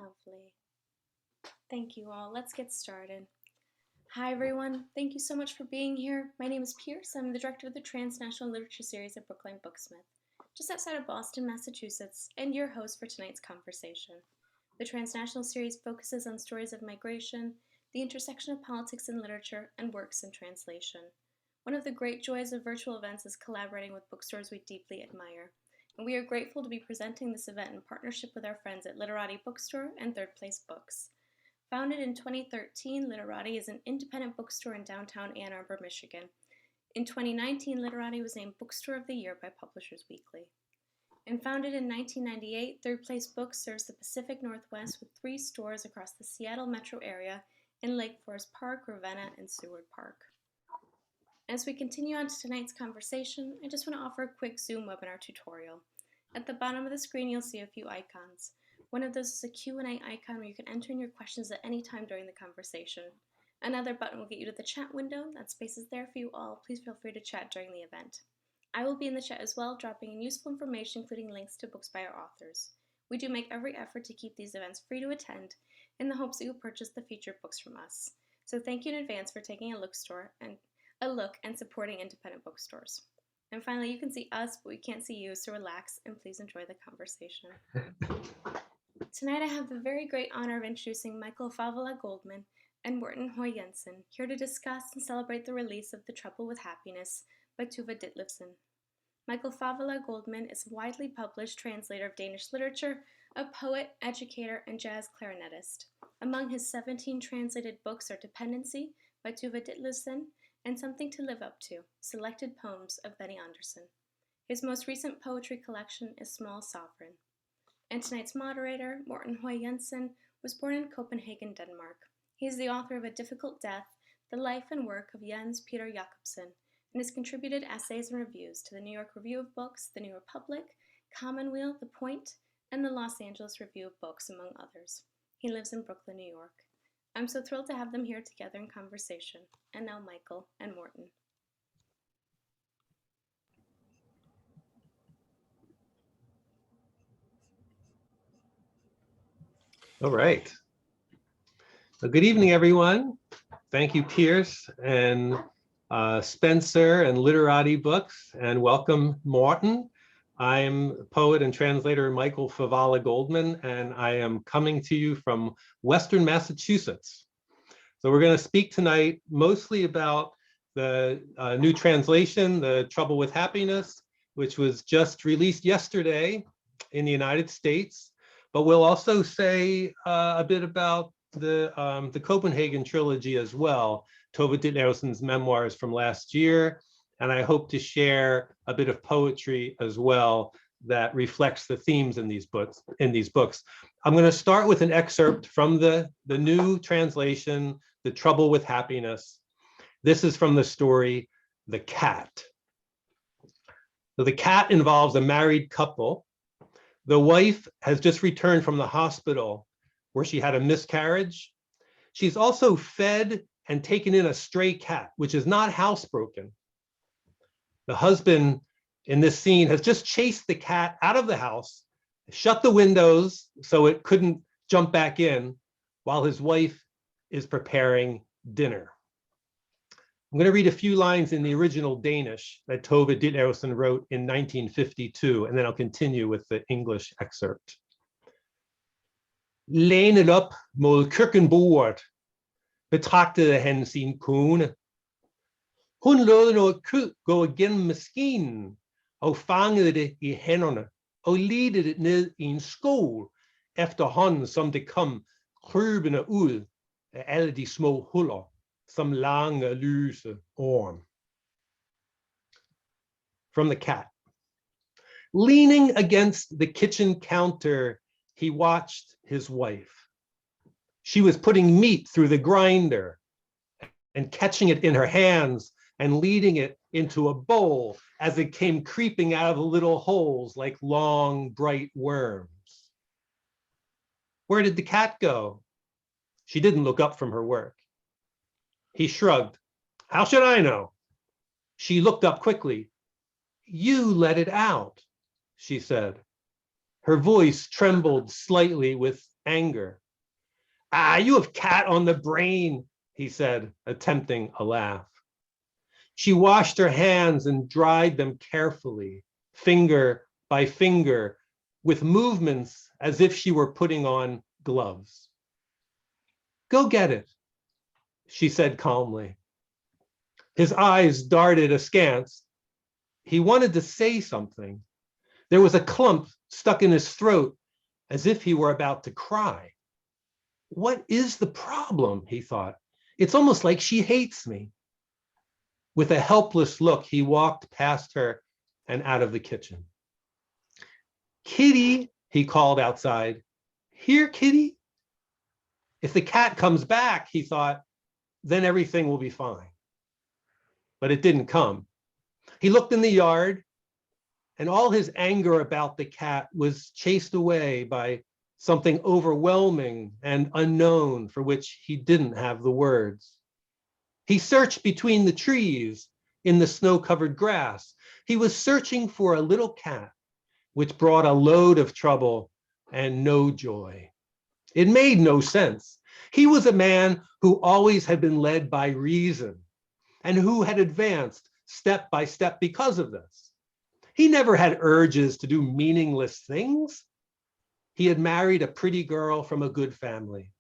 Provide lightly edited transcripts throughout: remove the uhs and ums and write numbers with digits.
Lovely. Thank you all. Let's get started. Hi everyone. Thank you so much for being here. My name is Pierce. I'm the director of the Transnational Literature Series at Brookline Booksmith, just outside of Boston, Massachusetts, and your host for tonight's conversation. The Transnational Series focuses on stories of migration, the intersection of politics and literature, and works in translation. One of the great joys of virtual events is collaborating with bookstores we deeply admire, and we are grateful to be presenting this event in partnership with our friends at Literati Bookstore and Third Place Books. Founded in 2013, Literati is an independent bookstore in downtown Ann Arbor, Michigan. In 2019, Literati was named Bookstore of the Year by Publishers Weekly. And founded in 1998, Third Place Books serves the Pacific Northwest with 3 stores across the Seattle metro area in Lake Forest Park, Ravenna, and Seward Park. As we continue on to tonight's conversation, I just want to offer a quick Zoom webinar tutorial. At the bottom of the screen, you'll see a few icons. One of those is a Q&A icon where you can enter in your questions at any time during the conversation. Another button will get you to the chat window. That space is there for you all. Please feel free to chat during the event. I will be in the chat as well, dropping in useful information, including links to books by our authors. We do make every effort to keep these events free to attend in the hopes that you'll purchase the featured books from us. So thank you in advance for taking a look and supporting independent bookstores. And finally, you can see us, but we can't see you, so relax and please enjoy the conversation. Tonight I have the very great honor of introducing Michael Favala Goldman and Morten Høi Jensen, here to discuss and celebrate the release of The Trouble with Happiness by Tove Ditlevsen. Michael Favala Goldman is a widely published translator of Danish literature, a poet, educator, and jazz clarinetist. Among his 17 translated books are Dependency by Tove Ditlevsen and Something to Live Up To, Selected Poems of Benny Andersson. His most recent poetry collection is Small Sovereign. And tonight's moderator, Morten Høi Jensen, was born in Copenhagen, Denmark. He is the author of A Difficult Death, the life and work of Jens Peter Jacobsen, and has contributed essays and reviews to the New York Review of Books, the New Republic, Commonweal, The Point, and the Los Angeles Review of Books, among others. He lives in Brooklyn, New York. I'm so thrilled to have them here together in conversation. And now Michael and Morten. All right. Well, good evening, everyone. Thank you, Pierce and Spencer and Literati Books, and welcome, Morten. I'm poet and translator Michael Favala Goldman, and I am coming to you from Western Massachusetts. So we're going to speak tonight mostly about the new translation, The Trouble with Happiness, which was just released yesterday in the United States. But we'll also say a bit about the Copenhagen Trilogy as well, Tove Ditlevsen's memoirs from last year. And I hope to share a bit of poetry as well that reflects the themes in these books. I'm going to start with an excerpt from the new translation, The Trouble with Happiness. This is from the story, The Cat. So the cat involves a married couple. The wife has just returned from the hospital where she had a miscarriage. She's also fed and taken in a stray cat, which is not housebroken. The husband in this scene has just chased the cat out of the house, shut the windows so it couldn't jump back in, while his wife is preparing dinner. I'm going to read a few lines in the original Danish that Tove Ditlevsen wrote in 1952, and then I'll continue with the English excerpt. Lænet op mod køkkenbordet betragtede han sin kone. Hun lod noget kød gå igennem maskinen og fangede det i hænderne og ledte det ned i en skål efterhånden som det kom krybende ud af alle de små huller som lange lyse orm. From The Cat. Leaning against the kitchen counter, he watched his wife. She was putting meat through the grinder and catching it in her hands and leading it into a bowl as it came creeping out of the little holes like long, bright worms. Where did the cat go? She didn't look up from her work. He shrugged. How should I know? She looked up quickly. You let it out, she said. Her voice trembled slightly with anger. "Ah, you have cat on the brain," he said, attempting a laugh. She washed her hands and dried them carefully, finger by finger, with movements as if she were putting on gloves. "Go get it," she said calmly. His eyes darted askance. He wanted to say something. There was a clump stuck in his throat, as if he were about to cry. What is the problem, he thought. It's almost like she hates me. With a helpless look, he walked past her and out of the kitchen. "Kitty," he called outside. "Here, Kitty." If the cat comes back, he thought, then everything will be fine. But it didn't come. He looked in the yard, and all his anger about the cat was chased away by something overwhelming and unknown for which he didn't have the words. He searched between the trees in the snow-covered grass. He was searching for a little cat, which brought a load of trouble and no joy. It made no sense. He was a man who always had been led by reason and who had advanced step by step because of this. He never had urges to do meaningless things. He had married a pretty girl from a good family.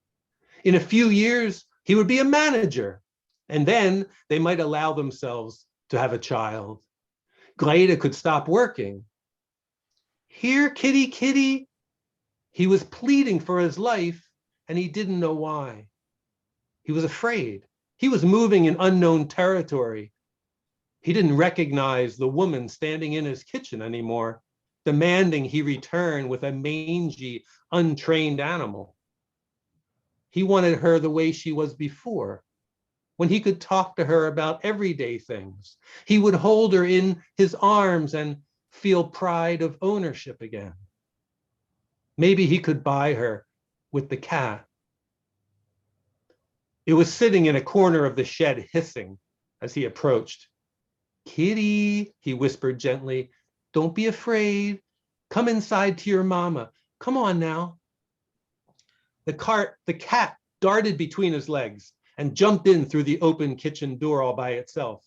In a few years, he would be a manager, and then they might allow themselves to have a child. Greta could stop working. "Here, Kitty, Kitty." He was pleading for his life, and he didn't know why. He was afraid. He was moving in unknown territory. He didn't recognize the woman standing in his kitchen anymore, demanding he return with a mangy, untrained animal. He wanted her the way she was before, when he could talk to her about everyday things. He would hold her in his arms and feel pride of ownership again. Maybe he could buy her with the cat. It was sitting in a corner of the shed, hissing as he approached. "Kitty," he whispered gently, "don't be afraid. Come inside to your mama. Come on now." The cat darted between his legs and jumped in through the open kitchen door all by itself.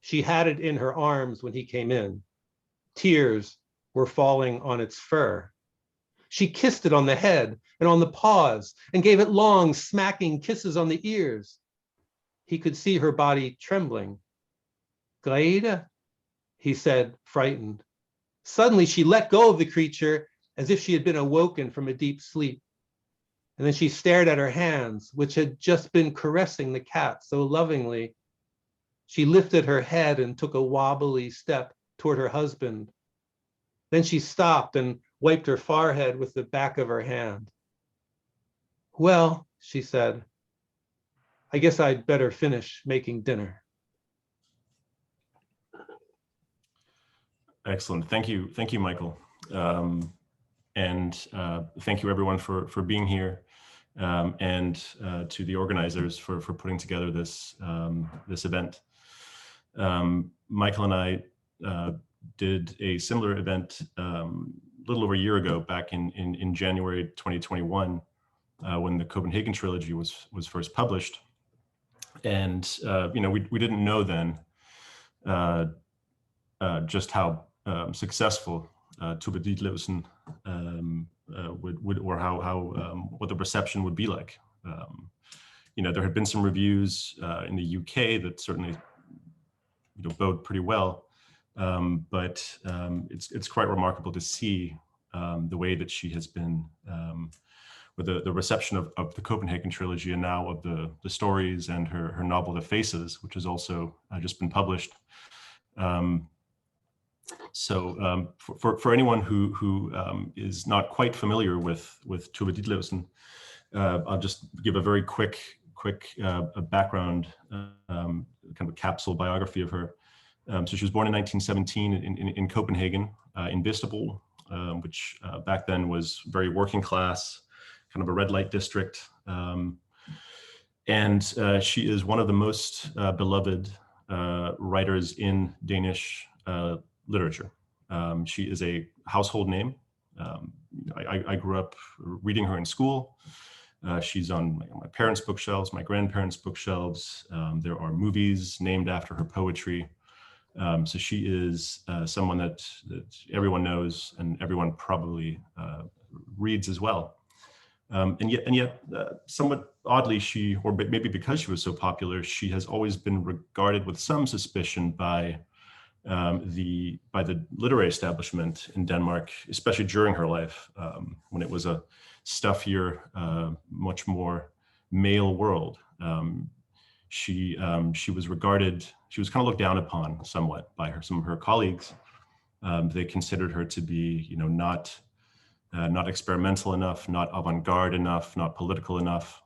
She had it in her arms when he came in. Tears were falling on its fur. She kissed it on the head and on the paws and gave it long, smacking kisses on the ears. He could see her body trembling. "Greta," he said, frightened. Suddenly, she let go of the creature as if she had been awoken from a deep sleep. And then she stared at her hands, which had just been caressing the cat so lovingly. She lifted her head and took a wobbly step toward her husband. Then she stopped and wiped her forehead with the back of her hand. "Well," she said, "I guess I'd better finish making dinner." Excellent. Thank you, Michael. And thank you everyone for being here, and to the organizers for putting together this this event. Michael and I did a similar event a little over a year ago, back in January 2021, when the Copenhagen Trilogy was first published. And we didn't know then just how successful Tove Ditlevsen would, or how what the reception would be like. There had been some reviews in the UK that certainly bode pretty well, but it's quite remarkable to see the way that she has been with the reception of the Copenhagen Trilogy, and now of the stories and her novel The Faces, which has also just been published. So for anyone who is not quite familiar with Tove Ditlevsen, I'll just give a very quick background, kind of a capsule biography of her. So she was born in 1917 in Copenhagen, in Vesterbro, which back then was very working class, kind of a red light district. And she is one of the most beloved writers in Danish literature. She is a household name. I grew up reading her in school. She's on my parents' bookshelves, my grandparents' bookshelves. There are movies named after her poetry. So she is someone that everyone knows and everyone probably reads as well. And yet, somewhat oddly, or maybe because she was so popular, she has always been regarded with some suspicion by the literary establishment in Denmark, especially during her life, when it was a stuffier, much more male world. She was regarded, she was kind of looked down upon somewhat by some of her colleagues. They considered her to be, not experimental enough, not avant-garde enough, not political enough.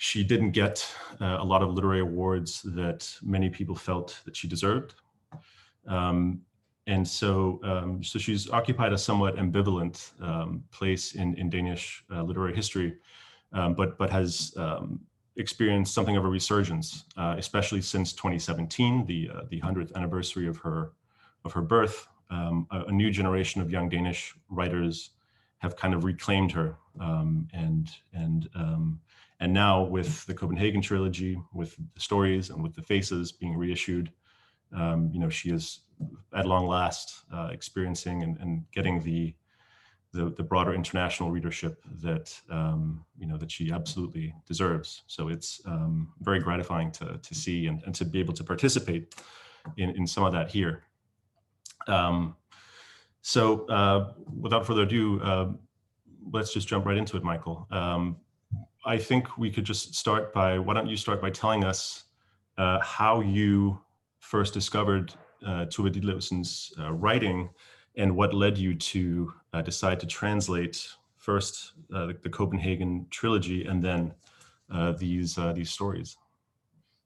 She didn't get a lot of literary awards that many people felt that she deserved. And so she's occupied a somewhat ambivalent place in Danish literary history, but has experienced something of a resurgence, especially since 2017, the 100th anniversary of her birth. A new generation of young Danish writers have kind of reclaimed her, and now with the Copenhagen Trilogy, with the stories and with the faces being reissued, she is at long last experiencing and getting the broader international readership that that she absolutely deserves. So it's very gratifying to see and to be able to participate in some of that here. So without further ado, let's just jump right into it, Michael. I think we could just start by, why don't you start by telling us how you first discovered Tove Ditlevsen's writing and what led you to decide to translate first the Copenhagen Trilogy and then these stories.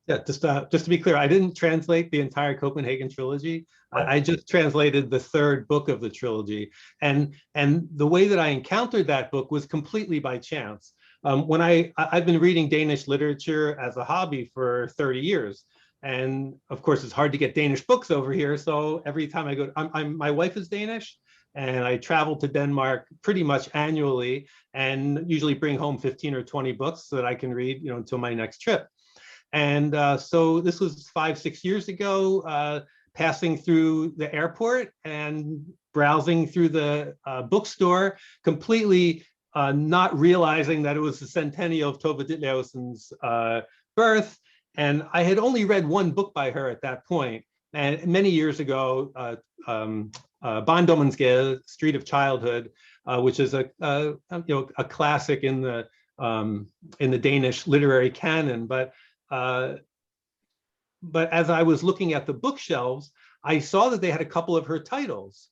Yeah, just to be clear, I didn't translate the entire Copenhagen Trilogy. I just translated the third book of the trilogy, and the way that I encountered that book was completely by chance. When I've been reading Danish literature as a hobby for 30 years, and of course it's hard to get Danish books over here. So every time I go, my wife is Danish, and I travel to Denmark pretty much annually, and usually bring home 15 or 20 books so that I can read, until my next trip. And so this was 5-6 years ago, passing through the airport and browsing through the bookstore, completely not realizing that it was the centennial of Tove Ditlevsen's birth. And I had only read one book by her at that point. And many years ago, Barndommens Street of Childhood, which is a classic in the Danish literary canon. But as I was looking at the bookshelves, I saw that they had a couple of her titles,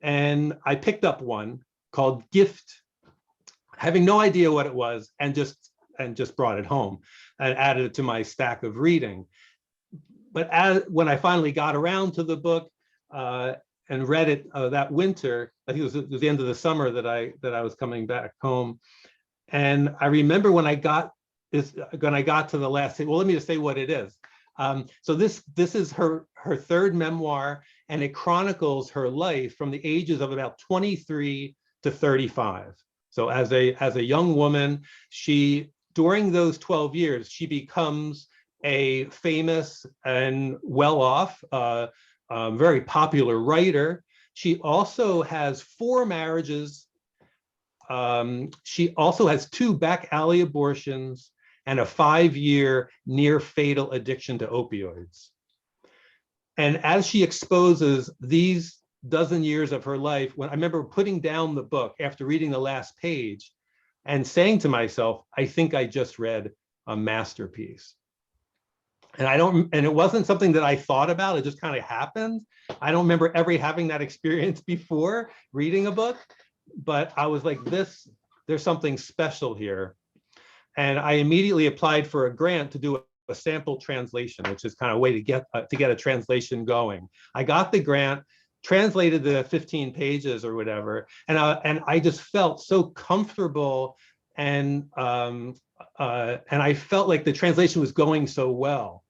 and I picked up one called Gift, having no idea what it was, and just brought it home and added it to my stack of reading. But when I finally got around to the book and read it that winter, I think it was the end of the summer that I was coming back home, and I remember when I got to the last, well, let me just say what it is. So this is her third memoir, and it chronicles her life from the ages of about 23 to 35. So as a young woman, during those 12 years, she becomes a famous and well-off, very popular writer. She also has 4 marriages. She also has 2 back alley abortions and a 5-year near fatal addiction to opioids. And as she exposes these dozen years of her life, when I remember putting down the book after reading the last page and saying to myself, I think I just read a masterpiece. And it wasn't something that I thought about, it just kind of happened. I don't remember ever having that experience before reading a book, but I was like, there's something special here. And I immediately applied for a grant to do a sample translation, which is kind of a way to get a translation going. I got the grant, translated the 15 pages or whatever, and I just felt so comfortable, and I felt like the translation was going so well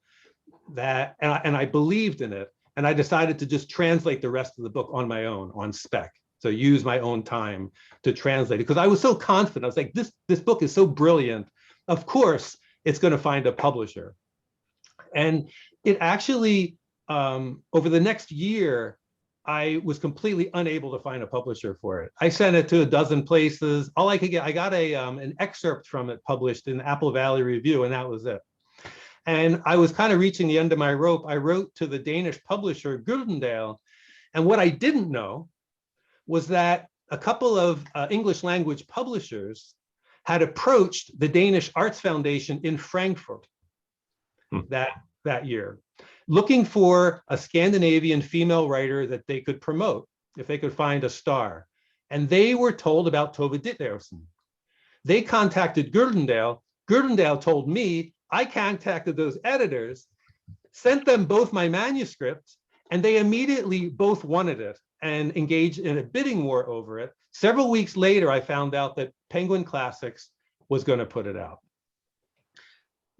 that, and I believed in it, and I decided to just translate the rest of the book on my own, on spec. So use my own time to translate it, because I was so confident. I was like, this book is so brilliant. Of course, it's going to find a publisher. And it actually, over the next year, I was completely unable to find a publisher for it. I sent it to a dozen places. All I could get, I got an excerpt from it published in Apple Valley Review, and that was it. And I was kind of reaching the end of my rope. I wrote to the Danish publisher, Gyldendal, and what I didn't know was that a couple of English language publishers had approached the Danish Arts Foundation in Frankfurt that year, looking for a Scandinavian female writer that they could promote if they could find a star. And they were told about Tove Ditlevsen. They contacted Gyldendal. Gyldendal told me, I contacted those editors, sent them both my manuscript, and they immediately both wanted it and engaged in a bidding war over it. Several weeks later, I found out that Penguin Classics was going to put it out.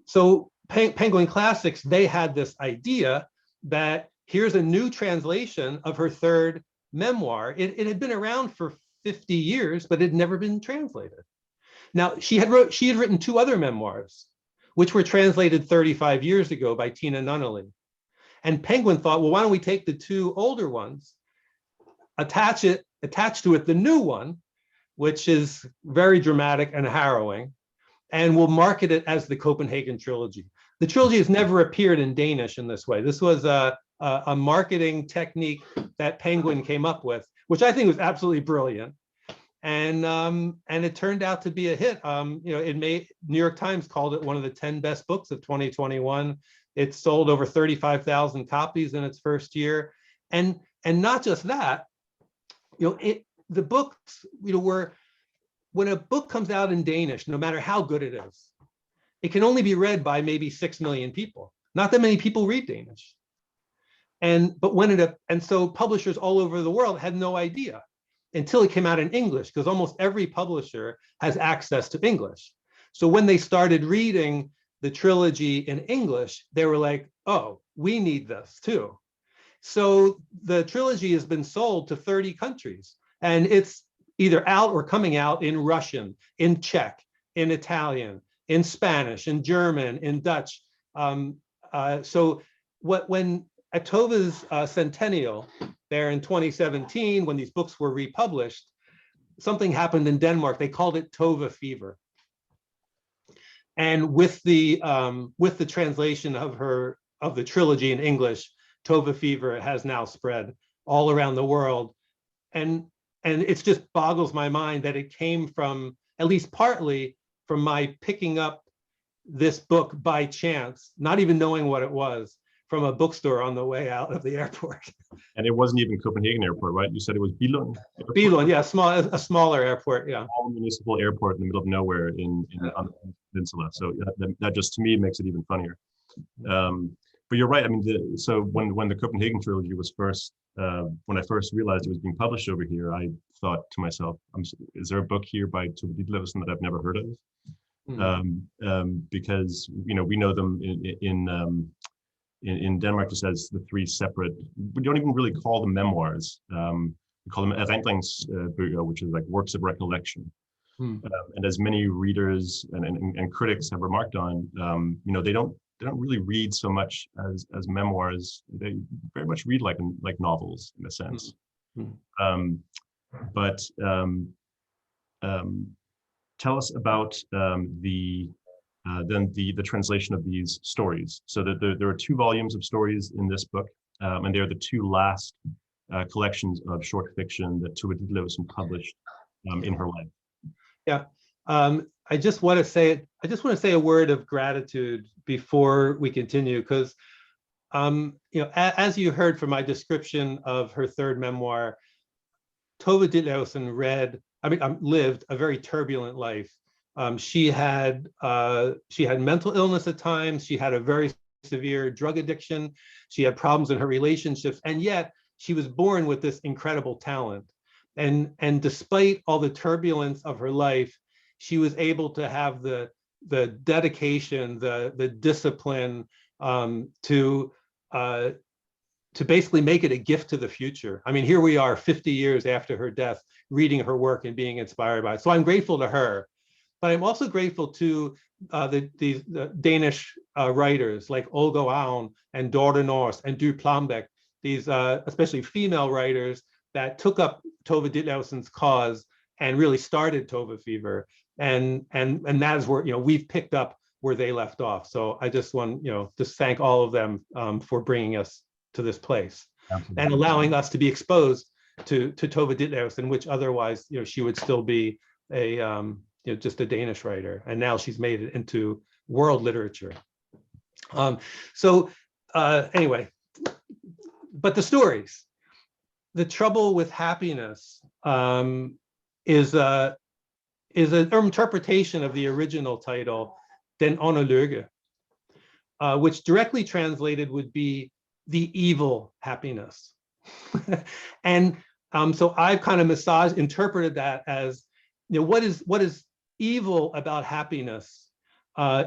So Penguin Classics, they had this idea that here's a new translation of her third memoir. It had been around for 50 years, but it had never been translated. Now, she had written two other memoirs, which were translated 35 years ago by Tina Nunnally. And Penguin thought, well, why don't we take the two older ones, attach to it the new one, which is very dramatic and harrowing, and we'll market it as the Copenhagen Trilogy. The trilogy has never appeared in Danish in this way. This was a marketing technique that Penguin came up with, which I think was absolutely brilliant. And it turned out to be a hit. New York Times called it one of the 10 best books of 2021. It sold over 35,000 copies in its first year. And not just that, the books, when a book comes out in Danish, no matter how good it is, it can only be read by maybe 6 million people. Not that many people read Danish. And so publishers all over the world had no idea until it came out in English, because almost every publisher has access to English. So when they started reading the trilogy in English, they were like, oh, we need this too. So the trilogy has been sold to 30 countries, and it's either out or coming out in Russian, in Czech, in Italian, in Spanish, in German, in Dutch. So when at Tove's centennial there in 2017, when these books were republished, something happened in Denmark. They called it Tove fever. And with the translation of the trilogy in English, Tove fever has now spread all around the world. And it just boggles my mind that it came from, at least partly, from my picking up this book by chance, not even knowing what it was, from a bookstore on the way out of the airport. And it wasn't even Copenhagen Airport, right? You said it was Billund? Billund, yeah, a smaller airport, yeah. Small municipal airport in the middle of nowhere on the peninsula. So that just, to me, makes it even funnier. But you're right. I mean, so when the Copenhagen Trilogy was when I first realized it was being published over here, I thought to myself, is there a book here by Tove Ditlevsen that I've never heard of? Because we know them in Denmark just as the three separate. We don't even really call them memoirs. We call them erindringsbøger, which is like works of recollection. And as many readers and critics have remarked on, they don't really read so much as memoirs. They very much read like novels in a sense. But tell us about the translation of these stories. So that there are 2 volumes of stories in this book, and they're the 2 last collections of short fiction that Tove Ditlevsen published in her life. Yeah. I just want to say a word of gratitude before we continue, because as you heard from my description of her third memoir, Tove Ditlevsen lived a very turbulent life. She had mental illness at times. She had a very severe drug addiction. She had problems in her relationships, and yet she was born with this incredible talent. And despite all the turbulence of her life, she was able to have the dedication, the discipline to to basically make it a gift to the future. I mean, here we are 50 years after her death, reading her work and being inspired by it. So I'm grateful to her, but I'm also grateful to the Danish writers like Olga Aun and Dorte Nors and Du Plombeck, these especially female writers that took up Tove Ditlevsen's cause and really started Tove Fever. And that is where, we've picked up where they left off. So I just want, just thank all of them for bringing us to this place. Absolutely. And allowing us to be exposed to Tove Ditlevsen, which otherwise, she would still be a just a Danish writer, and now she's made it into world literature. Anyway, but the stories, The Trouble with Happiness is an interpretation of the original title, Den onde lykke, which directly translated would be the evil happiness. And so I've kind of interpreted that as, what is evil about happiness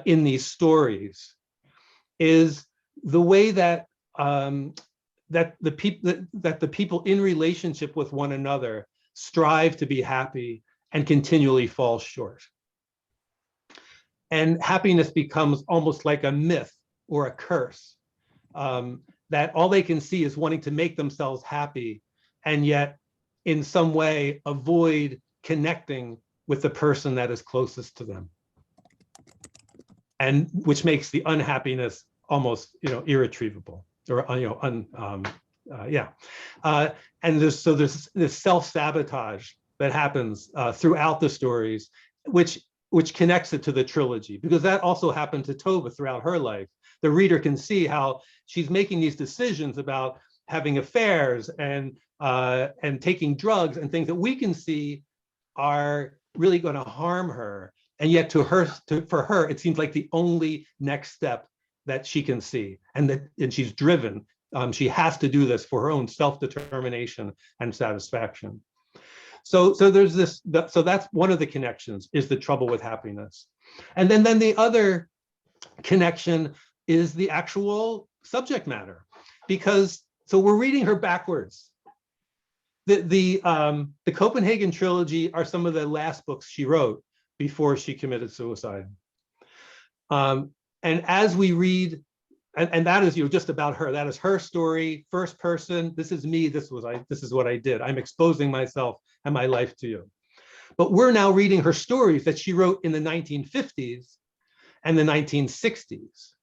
in these stories is the way that the people in relationship with one another strive to be happy and continually fall short. And happiness becomes almost like a myth or a curse, that all they can see is wanting to make themselves happy, and yet in some way avoid connecting with the person that is closest to them, and which makes the unhappiness almost irretrievable, or and there's this self-sabotage that happens throughout the stories, which connects it to the trilogy, because that also happened to Tove throughout her life. The reader can see how she's making these decisions about having affairs and taking drugs and things that we can see are really going to harm her, and yet for her it seems like the only next step that she can see, and she's driven. She has to do this for her own self-determination and satisfaction. So there's this. So that's one of the connections, is The Trouble with Happiness, and then the other connection is the actual subject matter, because so we're reading her backwards. The Copenhagen Trilogy are some of the last books she wrote before she committed suicide. And as we read, and that is just about her. That is her story, first person. This is me. This is what I did. I'm exposing myself and my life to you. But we're now reading her stories that she wrote in the 1950s and the 1960s.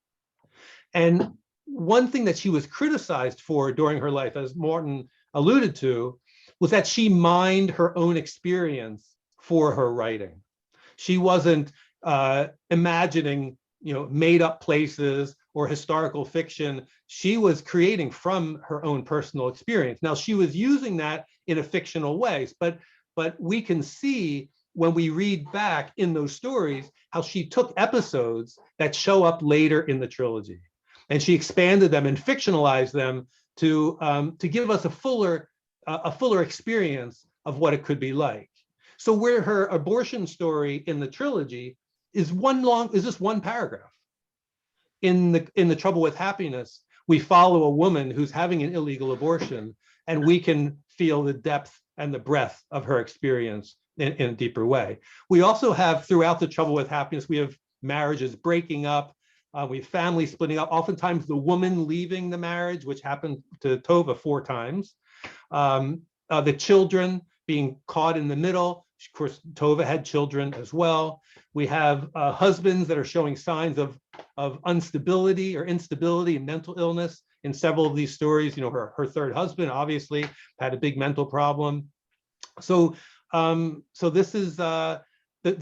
And one thing that she was criticized for during her life, as Morten alluded to, was that she mined her own experience for her writing. She wasn't imagining, made up places or historical fiction. She was creating from her own personal experience. Now, she was using that in a fictional way, but we can see when we read back in those stories how she took episodes that show up later in the trilogy, and she expanded them and fictionalized them to give us a fuller experience of what it could be like. So where her abortion story in the trilogy is just one paragraph. In the Trouble with Happiness, we follow a woman who's having an illegal abortion, and we can feel the depth and the breadth of her experience in a deeper way. We also have, throughout The Trouble with Happiness, we have marriages breaking up, we have families splitting up, oftentimes the woman leaving the marriage, which happened to Tove 4 times. The children being caught in the middle. Of course, Tove had children as well. We have husbands that are showing signs of instability and mental illness in several of these stories. Her third husband obviously had a big mental problem. So this is the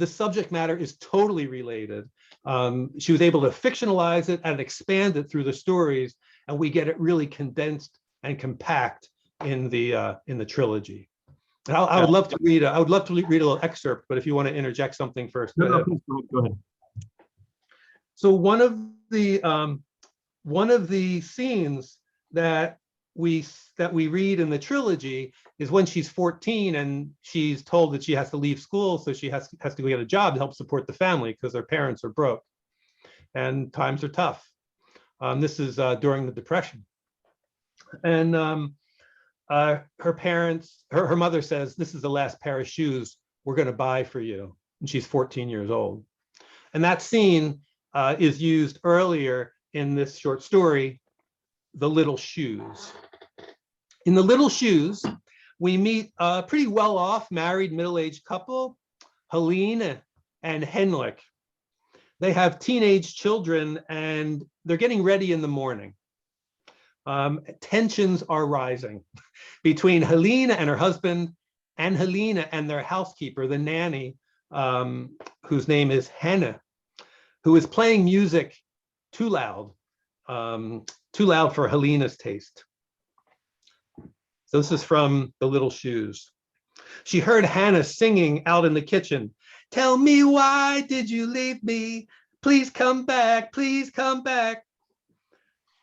subject matter is totally related. She was able to fictionalize it and expand it through the stories, and we get it really condensed and compact in the trilogy. And I would love to read. I would love to read a little excerpt, but if you want to interject something first, no, go ahead. So one of the scenes that we read in the trilogy is when she's 14 and she's told that she has to leave school, so she has to go get a job to help support the family because their parents are broke and times are tough. This is during the Depression. And her mother says, "This is the last pair of shoes we're going to buy for you." And she's 14 years old. And that scene is used earlier in this short story, The Little Shoes. In The Little Shoes, we meet a pretty well-off married middle-aged couple, Helene and Henrik. They have teenage children and they're getting ready in the morning. Tensions are rising between Helene and her husband, and Helene and their housekeeper, the nanny, whose name is Hannah, who is playing music too loud for Helene's taste. So this is from The Little Shoes. She heard Hannah singing out in the kitchen. "Tell me, why did you leave me? Please come back, please come back."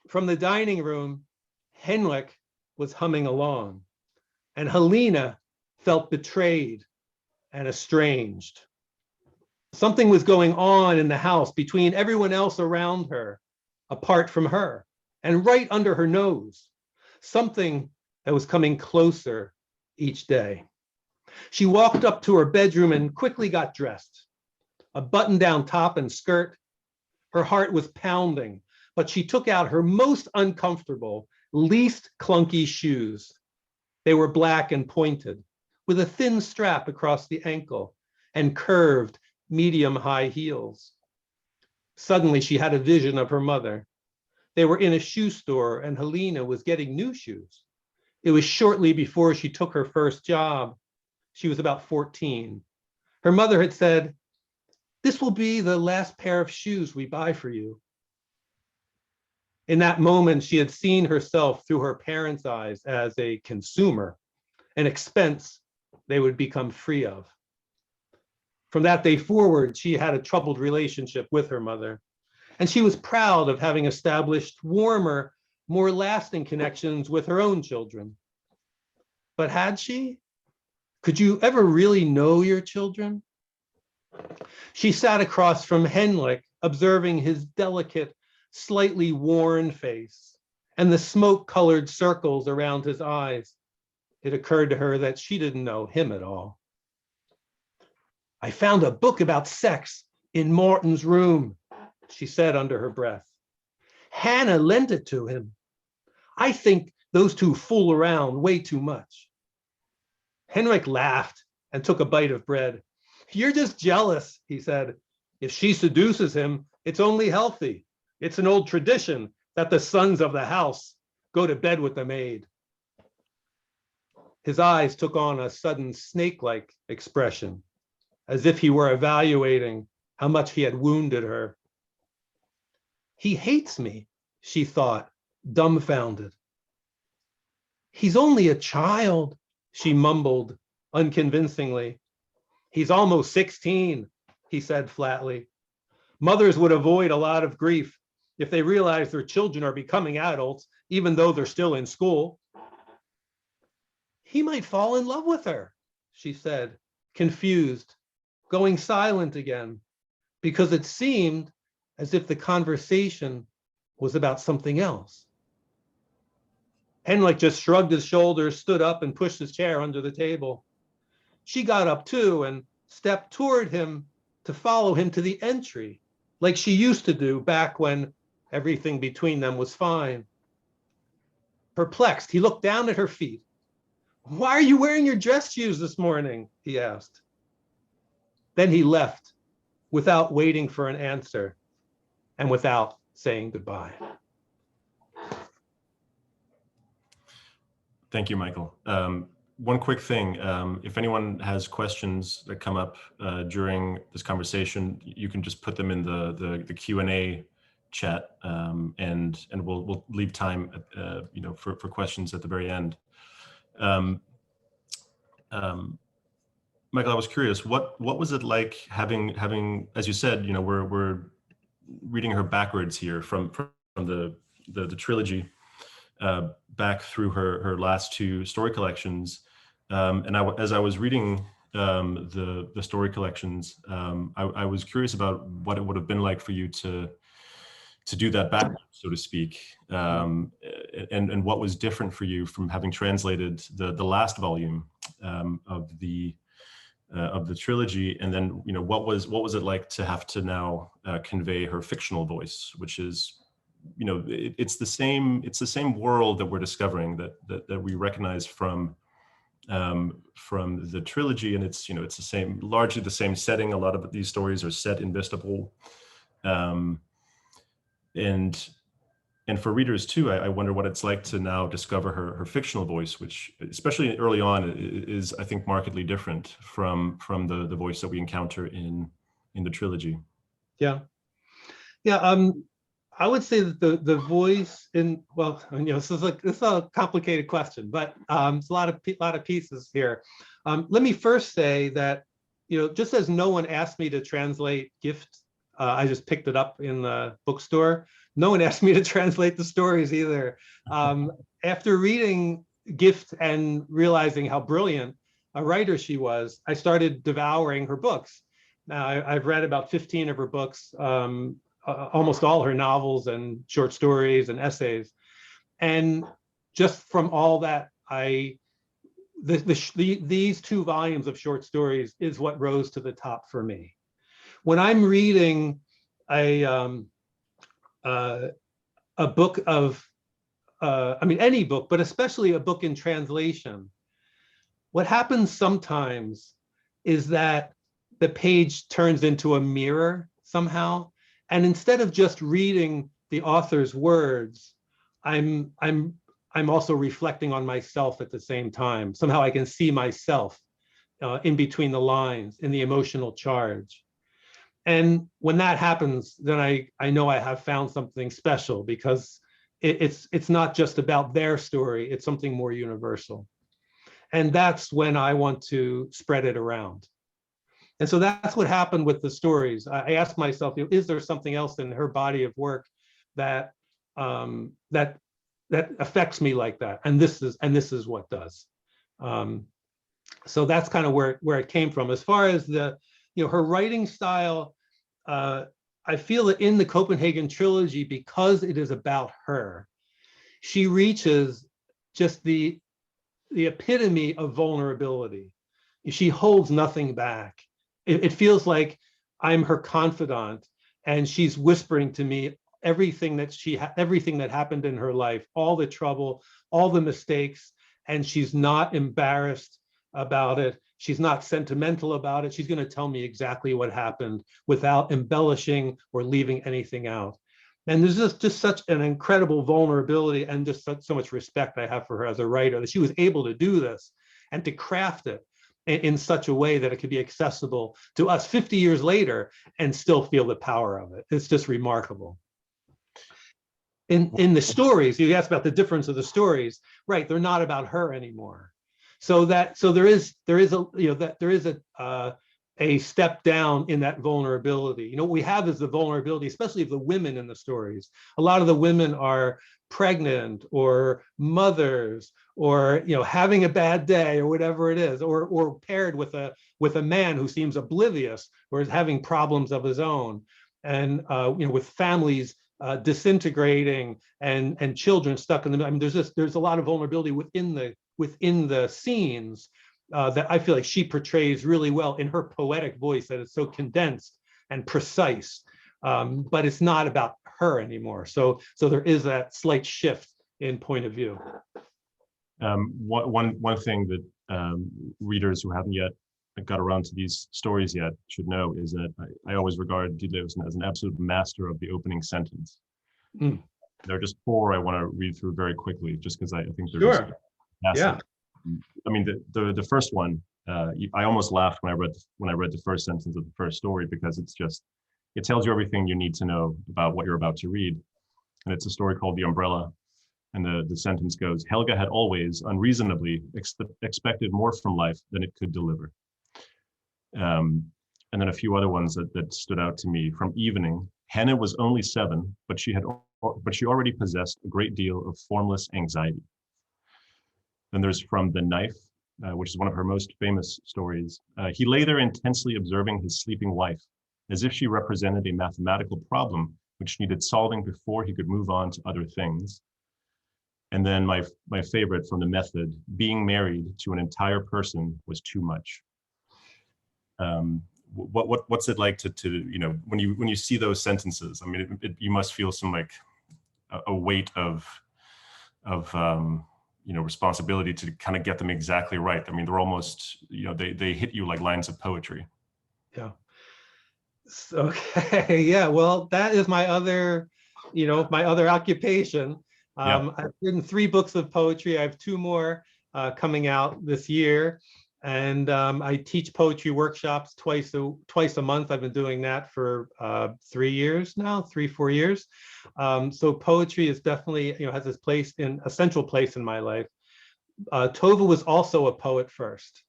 From the dining room, Henrik was humming along, and Helena felt betrayed and estranged. Something was going on in the house between everyone else around her, apart from her, and right under her nose. Something that was coming closer each day. She walked up to her bedroom and quickly got dressed. A button-down top and skirt. Her heart was pounding, but she took out her most uncomfortable, least clunky shoes. They were black and pointed, with a thin strap across the ankle and curved medium-high heels. Suddenly, she had a vision of her mother. They were in a shoe store and Helena was getting new shoes. It was shortly before she took her first job. She was about 14. Her mother had said, "This will be the last pair of shoes we buy for you." In that moment, she had seen herself through her parents' eyes as a consumer, an expense they would become free of. From that day forward, she had a troubled relationship with her mother, and she was proud of having established warmer, more lasting connections with her own children. But had she? Could you ever really know your children? She sat across from Henrik, observing his delicate, slightly worn face and the smoke-colored circles around his eyes. It occurred to her that she didn't know him at all. "I found a book about sex in Morten's room," she said under her breath. "Hannah lent it to him. I think those two fool around way too much." Henrik laughed and took a bite of bread. "You're just jealous," he said. "If she seduces him, it's only healthy. It's an old tradition that the sons of the house go to bed with the maid." His eyes took on a sudden snake-like expression, as if he were evaluating how much he had wounded her. "He hates me," she thought, dumbfounded. "He's only a child," she mumbled unconvincingly. "He's almost 16, he said flatly. Mothers would avoid a lot of grief if they realize their children are becoming adults, even though they're still in school. "He might fall in love with her," she said, confused, going silent again, because it seemed as if the conversation was about something else. Henrik just shrugged his shoulders, stood up, and pushed his chair under the table. She got up too and stepped toward him to follow him to the entry, like she used to do back when everything between them was fine. Perplexed, he looked down at her feet. "Why are you wearing your dress shoes this morning?" he asked. Then he left without waiting for an answer and without saying goodbye. Thank you, Michael. One quick thing, if anyone has questions that come up during this conversation, you can just put them in the Q&A chat, and we'll leave time for questions at the very end. Michael, I was curious, what was it like having, as you said, we're reading her backwards here from the trilogy back through her last two story collections, and as I was reading the story collections, I was curious about what it would have been like for you to do that back, so to speak, and what was different for you from having translated the last volume of the trilogy, and then what was it like to have to now convey her fictional voice, which is it's the same world that we're discovering that we recognize from the trilogy, and it's the same, largely the same setting. A lot of these stories are set in Vesterbro, and for readers too, I wonder what it's like to now discover her fictional voice, which especially early on is, I think, markedly different from the voice that we encounter in the trilogy. Yeah. I would say that the voice in, well, this is a complicated question, but it's a lot of pieces here. Let me first say that, just as no one asked me to translate Gift, I just picked it up in the bookstore. No one asked me to translate the stories either. After reading Gift and realizing how brilliant a writer she was, I started devouring her books. Now, I've read about 15 of her books, almost all her novels and short stories and essays. And just from all that, these 2 volumes of short stories is what rose to the top for me. When I'm reading a book of, any book, but especially a book in translation, what happens sometimes is that the page turns into a mirror somehow. And instead of just reading the author's words, I'm also reflecting on myself at the same time. Somehow I can see myself in between the lines, in the emotional charge. And when that happens, then I know I have found something special, because it's not just about their story, it's something more universal. And that's when I want to spread it around. And so that's what happened with the stories. I asked myself, is there something else in her body of work that that affects me like that? And this is what does. So that's kind of where it came from. As far as her writing style, I feel that in the Copenhagen Trilogy, because it is about her, she reaches just the epitome of vulnerability. She holds nothing back. It feels like I'm her confidant, and she's whispering to me everything that happened in her life, all the trouble, all the mistakes, and she's not embarrassed about it. She's not sentimental about it. She's going to tell me exactly what happened without embellishing or leaving anything out. And there's just such an incredible vulnerability, and just so much respect I have for her as a writer, that she was able to do this and to craft it in such a way that it could be accessible to us 50 years later and still feel the power of it. It's just remarkable. In the stories, you asked about the difference of the stories, right? They're not about her anymore. So there is a step down in that vulnerability. What we have is the vulnerability, especially of the women in the stories. A lot of the women are pregnant or mothers, or having a bad day, or whatever it is, or paired with a man who seems oblivious or is having problems of his own, and with families disintegrating and children stuck in the middle. There's a lot of vulnerability within the scenes that I feel like she portrays really well in her poetic voice, that is so condensed and precise, but it's not about her anymore. So there is that slight shift in point of view. One thing that readers who haven't yet got around to these stories yet should know is that I always regard Ditlevsen as an absolute master of the opening sentence. There are just 4 I want to read through very quickly, just because I think they're just massive. Yeah. The first one, I almost laughed when I read the first sentence of the first story, because it tells you everything you need to know about what you're about to read. And it's a story called The Umbrella. And the sentence goes, Helga had always unreasonably expected more from life than it could deliver. And then a few other ones that stood out to me. From Evening, Hannah was only 7, but she already possessed a great deal of formless anxiety. Then there's From the Knife, which is one of her most famous stories. He lay there intensely observing his sleeping wife, as if she represented a mathematical problem which needed solving before he could move on to other things. And then my favorite from the method, being married to an entire person was too much. What's it like to when you see those sentences? I mean, you must feel some like a weight of responsibility to kind of get them exactly right. I mean, they're almost, they hit you like lines of poetry. Yeah. Okay. Yeah. Well, that is my other, my other occupation. Yeah. I've written 3 books of poetry. I have 2 more coming out this year, and I teach poetry workshops twice a month. I've been doing that for 3 years now, 3-4 years. So poetry is definitely, has this place a central place in my life. Tove was also a poet first.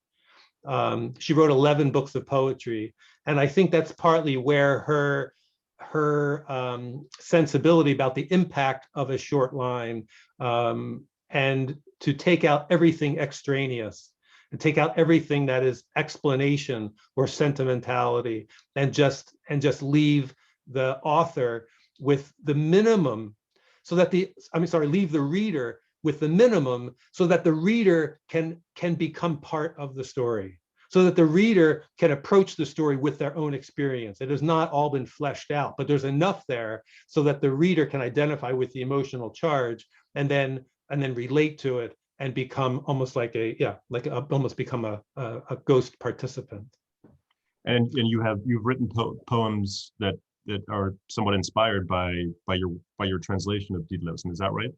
She wrote 11 books of poetry, and I think that's partly where her sensibility about the impact of a short line, and to take out everything extraneous and take out everything that is explanation or sentimentality, and just leave the author with the minimum, so that leave the reader with the minimum, so that the reader can become part of the story, so that the reader can approach the story with their own experience. It has not all been fleshed out, but there's enough there so that the reader can identify with the emotional charge, and then relate to it and become almost like almost become a ghost participant. And you've written poems that are somewhat inspired by your translation of Ditlevsen. Is that right?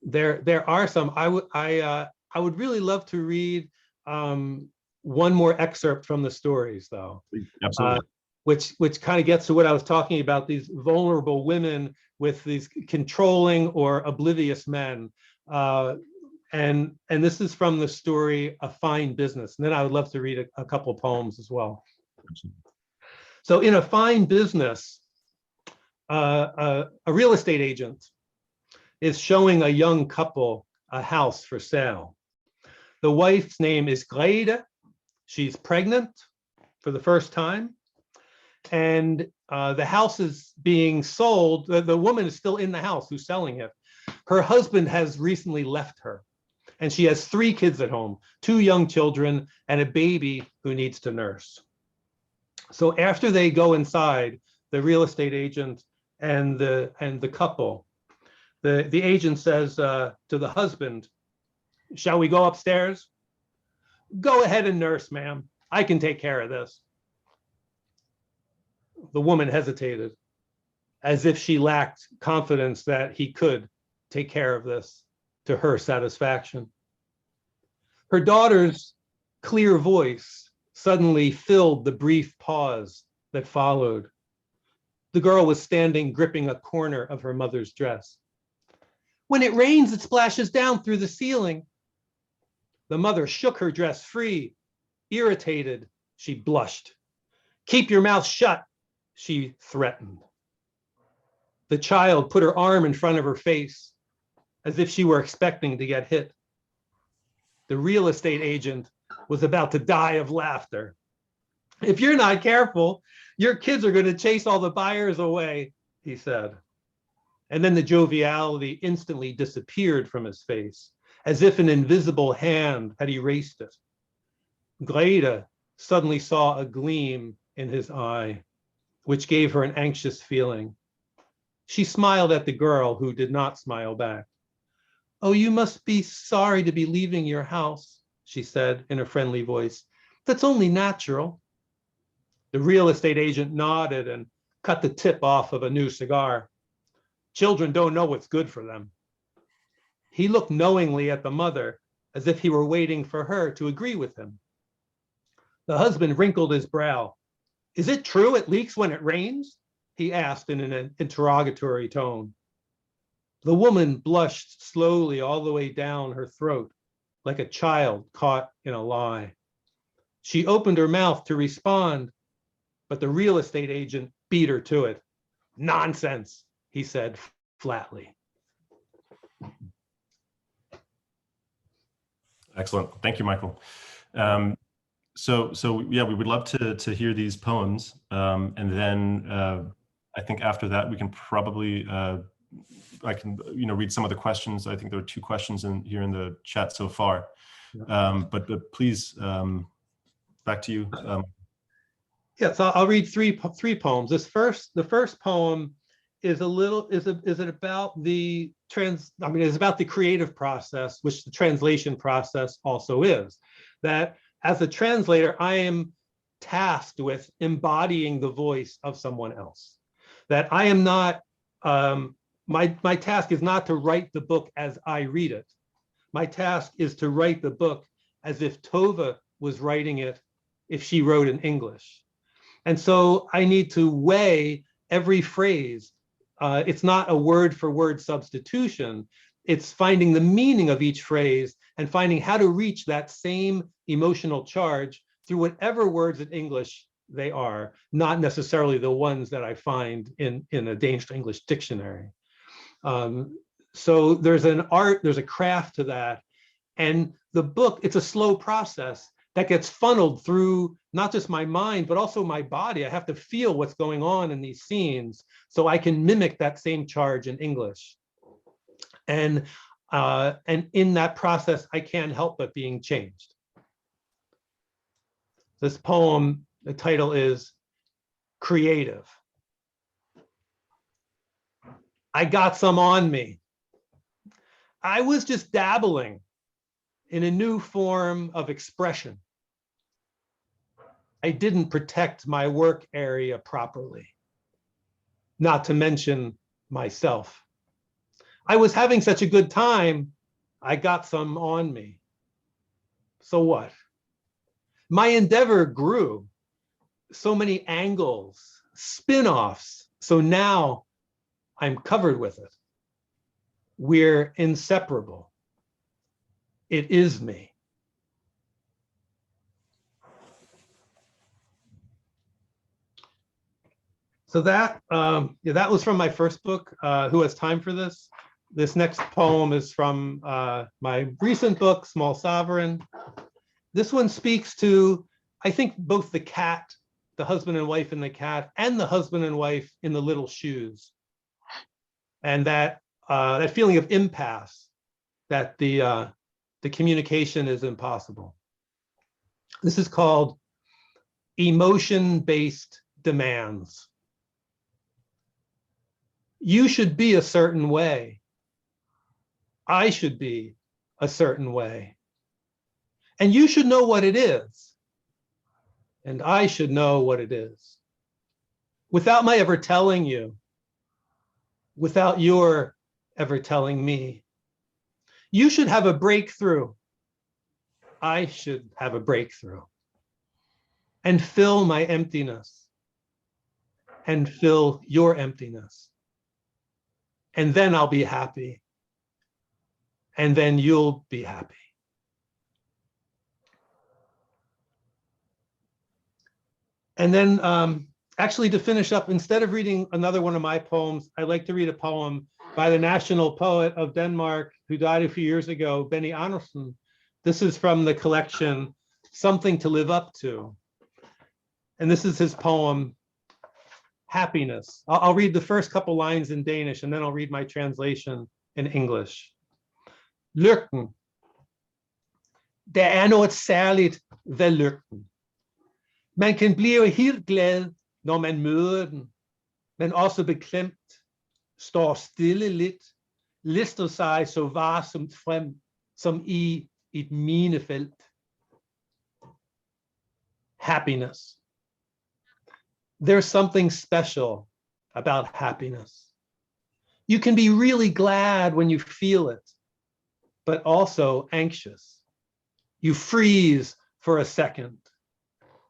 There are some. I would really love to read one more excerpt from the stories, though. Absolutely. Which kind of gets to what I was talking about, these vulnerable women with these controlling or oblivious men. And this is from the story A Fine Business. And then I would love to read a couple poems as well. Absolutely. So in A Fine Business, a real estate agent is showing a young couple a house for sale. The wife's name is Grete. She's pregnant for the first time. And the house is being sold. The woman is still in the house who's selling it. Her husband has recently left her. And she has 3 kids at home, 2 young children and a baby who needs to nurse. So after they go inside, the real estate agent and the couple, the agent says to the husband, "Shall we go upstairs?" "Go ahead and nurse, ma'am. I can take care of this." The woman hesitated, as if she lacked confidence that he could take care of this to her satisfaction. Her daughter's clear voice suddenly filled the brief pause that followed. The girl was standing gripping a corner of her mother's dress. "When it rains, it splashes down through the ceiling." The mother shook her dress free. Irritated, she blushed. "Keep your mouth shut," she threatened. The child put her arm in front of her face, as if she were expecting to get hit. The real estate agent was about to die of laughter. "If you're not careful, your kids are going to chase all the buyers away," he said. And then the joviality instantly disappeared from his face, as if an invisible hand had erased it. Grete suddenly saw a gleam in his eye, which gave her an anxious feeling. She smiled at the girl, who did not smile back. "Oh, you must be sorry to be leaving your house," she said in a friendly voice. "That's only natural." The real estate agent nodded and cut the tip off of a new cigar. "Children don't know what's good for them." He looked knowingly at the mother, as if he were waiting for her to agree with him. The husband wrinkled his brow. "Is it true it leaks when it rains?" he asked in an interrogatory tone. The woman blushed slowly all the way down her throat, like a child caught in a lie. She opened her mouth to respond, but the real estate agent beat her to it. "Nonsense," he said flatly. Excellent. Thank you, Michael. So yeah, we would love to hear these poems, and then I think after that we can probably I can read some of the questions. I think there are 2 questions here in the chat so far. But please, back to you. Yes, I'll read three poems. The first poem is about the it's about the creative process, which the translation process also is. That as a translator, I am tasked with embodying the voice of someone else. That I am not, my task is not to write the book as I read it. My task is to write the book as if Tove was writing it if she wrote in English. And so I need to weigh every phrase. It's not a word for word substitution. It's finding the meaning of each phrase and finding how to reach that same emotional charge through whatever words in English they are, not necessarily the ones that I find in a Danish to English dictionary. So there's an art, there's a craft to that. And the book, it's a slow process that gets funneled through not just my mind, but also my body. I have to feel what's going on in these scenes so I can mimic that same charge in English. And in that process, I can't help but being changed. This poem, the title is Creative. I got some on me. I was just dabbling in a new form of expression. I didn't protect my work area properly, not to mention myself. I was having such a good time, I got some on me. So what? My endeavor grew, so many angles, spin-offs, so now I'm covered with it. We're inseparable. It is me. So that was from my first book, Who Has Time for This? This next poem is from my recent book, Small Sovereign. This one speaks to, I think, both the cat, the husband and wife in the cat, and the husband and wife in the little shoes. And that feeling of impasse, that the communication is impossible. This is called Emotion-Based Demands. You should be a certain way. I should be a certain way. And you should know what it is. And I should know what it is. Without my ever telling you, without your ever telling me. You should have a breakthrough. I should have a breakthrough. And fill my emptiness. And fill your emptiness. And then I'll be happy. And then you'll be happy. And then actually to finish up, instead of reading another one of my poems, I like to read a poem by the national poet of Denmark who died a few years ago, Benny Andersen. This is from the collection, Something to Live Up To. And this is his poem, Happiness. I'll read the first couple lines in Danish and then I'll read my translation in English. Lykken. Der noget særligt ved lykken. Man kan blive helt glad, når man møder den, men også beklemt, står stille lidt, lister sig så varsomt frem, som i et minefelt. Happiness. There's something special about happiness. You can be really glad when you feel it, but also anxious. You freeze for a second,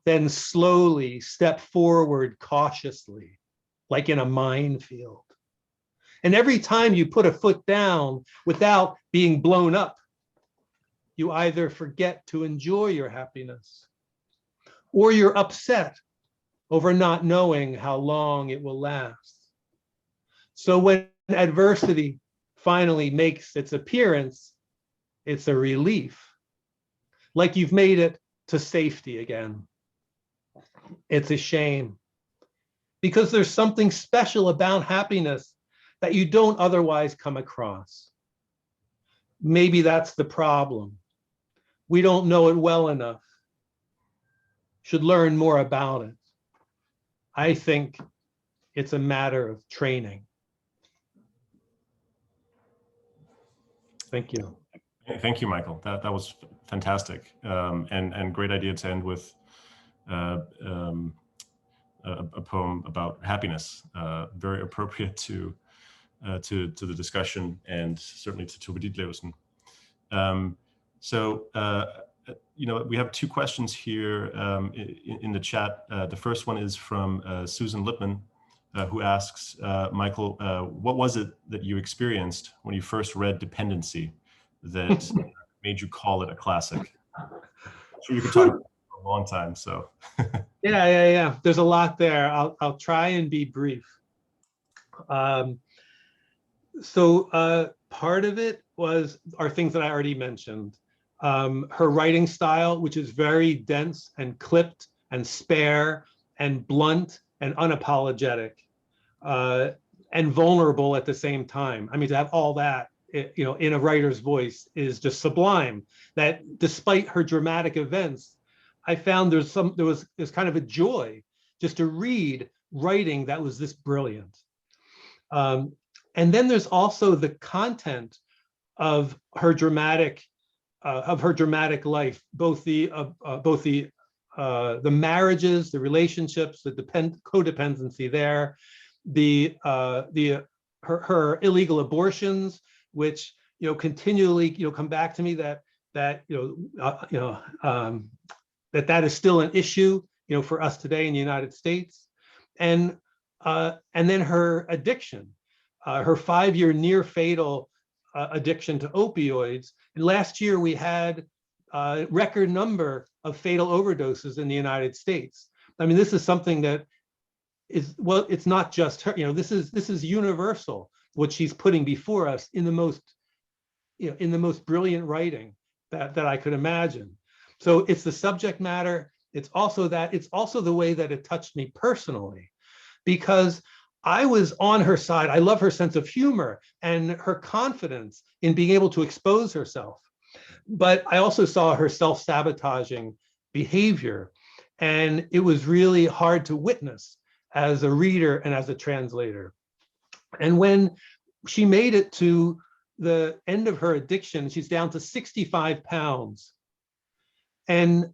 then slowly step forward cautiously, like in a minefield. And every time you put a foot down without being blown up, you either forget to enjoy your happiness, or you're upset over not knowing how long it will last. So when adversity finally makes its appearance, it's a relief, like you've made it to safety again. It's a shame. because there's something special about happiness that you don't otherwise come across. Maybe that's the problem. We don't know it well enough. Should learn more about it. I think it's a matter of training. Thank you. Thank you, Michael. That was fantastic, and great idea to end with a poem about happiness. Very appropriate to the discussion, and certainly to Tove Ditlevsen. We have two questions here in the chat. The first one is from Susan Lipman, who asks, Michael, what was it that you experienced when you first read Dependency that made you call it a classic? I'm sure you could talk about it for a long time, so. Yeah. There's a lot there. I'll try and be brief. Part of it are things that I already mentioned. Her writing style, which is very dense and clipped and spare and blunt and unapologetic and vulnerable at the same time. I mean, to have all that, in a writer's voice is just sublime. That despite her dramatic events, I found there's kind of a joy just to read writing that was this brilliant. And then there's also the content of her dramatic life, both the marriages, the relationships, the codependency there, her illegal abortions, which continually come back to me that is still an issue for us today in the United States, and then her addiction, her 5-year near fatal addiction to opioids. And last year we had a record number of fatal overdoses in the United States. I mean, this is something that is, well, it's not just her, this is universal, what she's putting before us in the most brilliant writing that I could imagine. So it's the subject matter. It's also the way that it touched me personally, because I was on her side. I love her sense of humor and her confidence in being able to expose herself. But I also saw her self-sabotaging behavior. And it was really hard to witness as a reader and as a translator. And when she made it to the end of her addiction, she's down to 65 pounds. And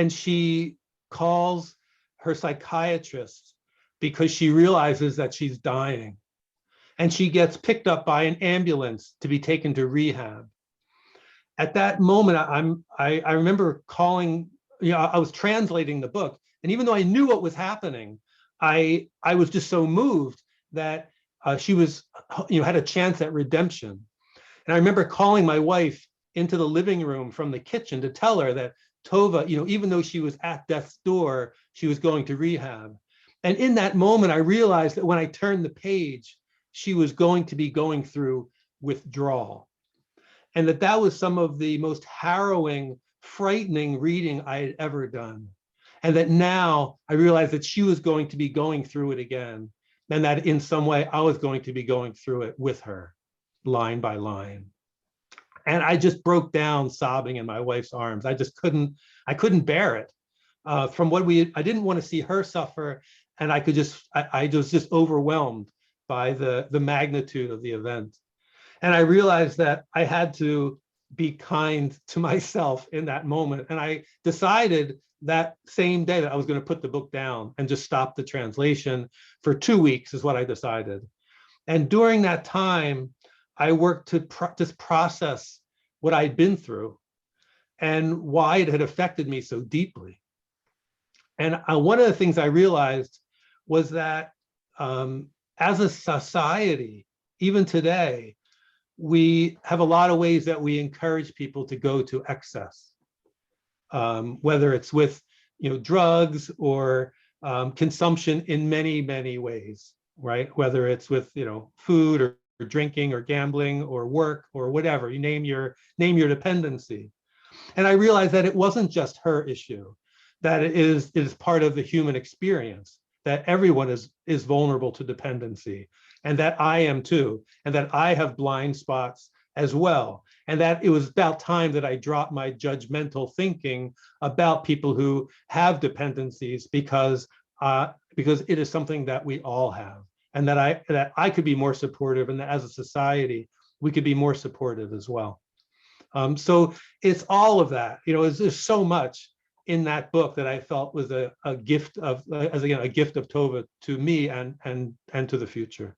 she calls her psychiatrist because she realizes that she's dying. And she gets picked up by an ambulance to be taken to rehab. At that moment, I remember calling, I was translating the book. And even though I knew what was happening, I was just so moved that she was, had a chance at redemption. And I remember calling my wife into the living room from the kitchen to tell her that Tove, even though she was at death's door, she was going to rehab. And in that moment, I realized that when I turned the page, she was going to be going through withdrawal. And that was some of the most harrowing, frightening reading I had ever done. And that now I realized that she was going to be going through it again. And that in some way, I was going to be going through it with her, line by line. And I just broke down sobbing in my wife's arms. I couldn't bear it. I didn't want to see her suffer. And I was just overwhelmed by the magnitude of the event. And I realized that I had to be kind to myself in that moment. And I decided that same day that I was going to put the book down and just stop the translation for 2 weeks is what I decided. And during that time, I worked to just process what I'd been through and why it had affected me so deeply. And one of the things I realized was that as a society, even today, we have a lot of ways that we encourage people to go to excess, whether it's with drugs or consumption in many, many ways, right? Whether it's with food or drinking or gambling or work or whatever, you name your dependency. And I realized that it wasn't just her issue, that it is part of the human experience, that everyone is vulnerable to dependency, and that I am too, and that I have blind spots as well. And that it was about time that I dropped my judgmental thinking about people who have dependencies, because it is something that we all have, and that I could be more supportive, and that as a society, we could be more supportive as well. So it's all of that, there's so much in that book that I felt was a gift of, a gift of Tove to me and to the future.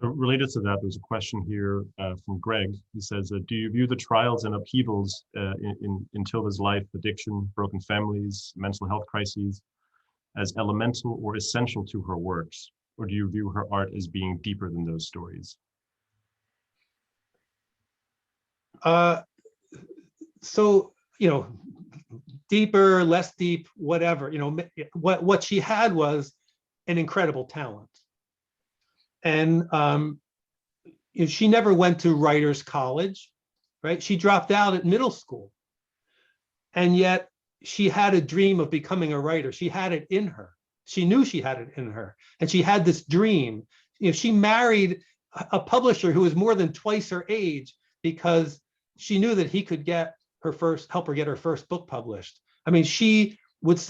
So related to that, there's a question here from Greg. He says, do you view the trials and upheavals in Tove's life, addiction, broken families, mental health crises, as elemental or essential to her works? Or do you view her art as being deeper than those stories? So, deeper, less deep, whatever, what she had was an incredible talent. And she never went to writers' college, right? She dropped out at middle school. And yet she had a dream of becoming a writer. She had it in her. She knew she had it in her. And she had this dream. She married a publisher who was more than twice her age, because she knew that he could help her get her first book published. I mean, she put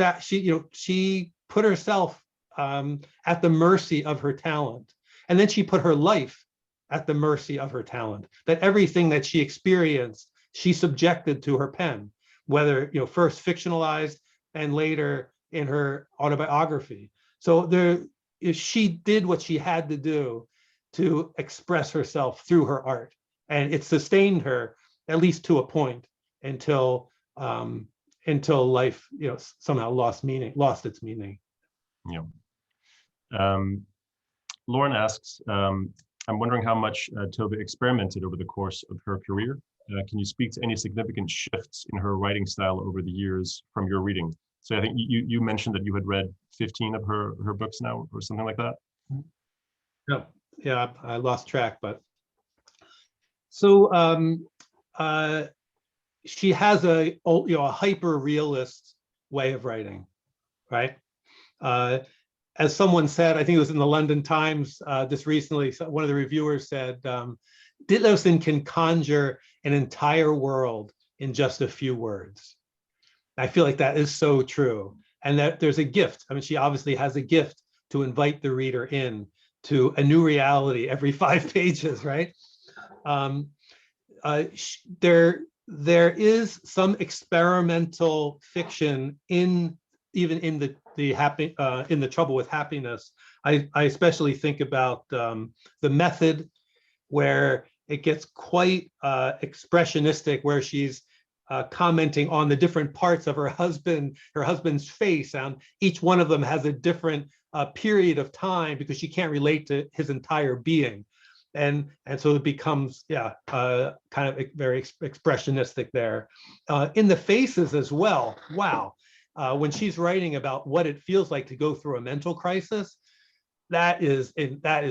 herself at the mercy of her talent. And then she put her life at the mercy of her talent, that everything that she experienced, she subjected to her pen, whether, first fictionalized and later in her autobiography. So she did what she had to do to express herself through her art. And it sustained her, at least to a point, until life, somehow lost its meaning. Yeah. Lauren asks, I'm wondering how much Tove experimented over the course of her career. Can you speak to any significant shifts in her writing style over the years from your reading? So I think you mentioned that you had read 15 of her books now, or something like that. Yeah, I lost track, but so she has a hyper realist way of writing, right? As someone said, I think it was in the London Times just recently, one of the reviewers said, Ditlevsen can conjure an entire world in just a few words. I feel like that is so true. And that there's a gift. I mean, she obviously has a gift to invite the reader in to a new reality every 5 pages, right? There is some experimental fiction even in the Trouble with Happiness. I especially think about the method, where it gets quite expressionistic, where she's commenting on the different parts of her husband's face, and each one of them has a different period of time, because she can't relate to his entire being. And so it becomes, kind of very expressionistic there. In the faces as well, wow. When she's writing about what it feels like to go through a mental crisis, that is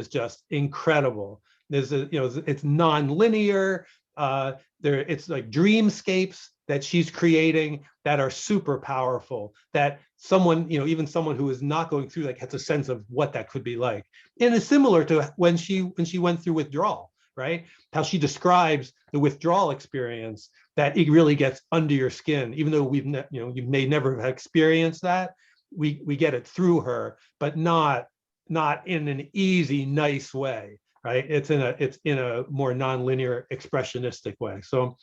just incredible. It's non-linear. It's like dreamscapes that she's creating that are super powerful, that someone, even someone who is not going through, has a sense of what that could be like. And it's similar to when she went through withdrawal, right? How she describes the withdrawal experience, that it really gets under your skin, even though you may never have experienced that. We get it through her, but not in an easy, nice way, right? It's in a more nonlinear, expressionistic way. So